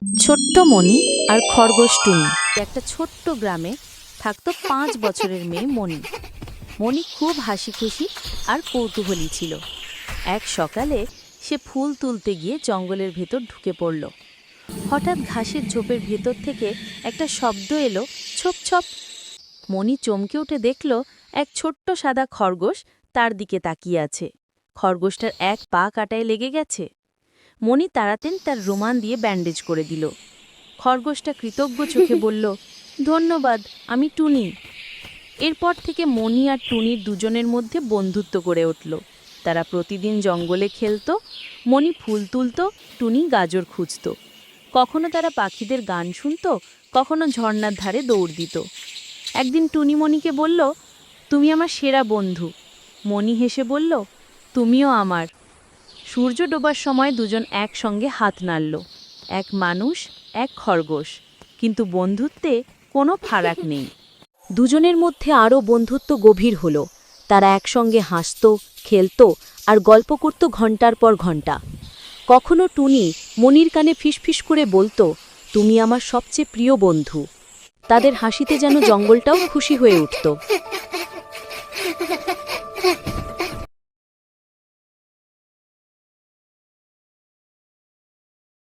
ছোট্ট মণি আর খরগোশ টুনি। একটা ছোট্ট গ্রামে থাকতো 5 বছরের মেয়ে মণি। মণি খুব হাসি খুশি আর কৌতূহলী ছিল। এক সকালে সে ফুল তুলতে গিয়ে জঙ্গলের ভেতর ঢুকে পড়ল। হঠাৎ ঘাসের ঝোপের ভেতর থেকে একটা শব্দ এলো, ছপ ছপ। মণি চমকে উঠে দেখল এক ছোট্ট সাদা খরগোশ তার দিকে তাকিয়ে আছে। খরগোশটার এক পা কাটায় লেগে গেছে। মণি তাড়াতাড়ি তার রুমাল দিয়ে ব্যান্ডেজ করে দিল। খরগোশটা কৃতজ্ঞ চোখে বলল, ধন্যবাদ, আমি টুনি। এরপর থেকে মণি আর টুনির দুজনের মধ্যে বন্ধুত্ব গড়ে উঠল। তারা প্রতিদিন জঙ্গলে খেলত, মণি ফুল তুলত, টুনি গাজর খুঁজত। কখনো তারা পাখিদের গান শুনত, কখনো ঝর্ণার ধারে দৌড় দিত। একদিন টুনি মণিকে বলল, তুমি আমার সেরা বন্ধু। মণি হেসে বলল, তুমিও আমার। সূর্য ডোবার সময় দুজন একসঙ্গে হাত নাড়ল। এক মানুষ, এক খরগোশ, কিন্তু বন্ধুত্বে কোনো ফারাক নেই। দুজনের মধ্যে আরও বন্ধুত্ব গভীর হলো। তারা একসঙ্গে হাসত, খেলত আর গল্প করত ঘন্টার পর ঘন্টা। কখনো টুনি মনির কানে ফিসফিস করে বলতো, তুমি আমার সবচেয়ে প্রিয় বন্ধু। তাদের হাসিতে যেন জঙ্গলটাও খুশি হয়ে উঠত।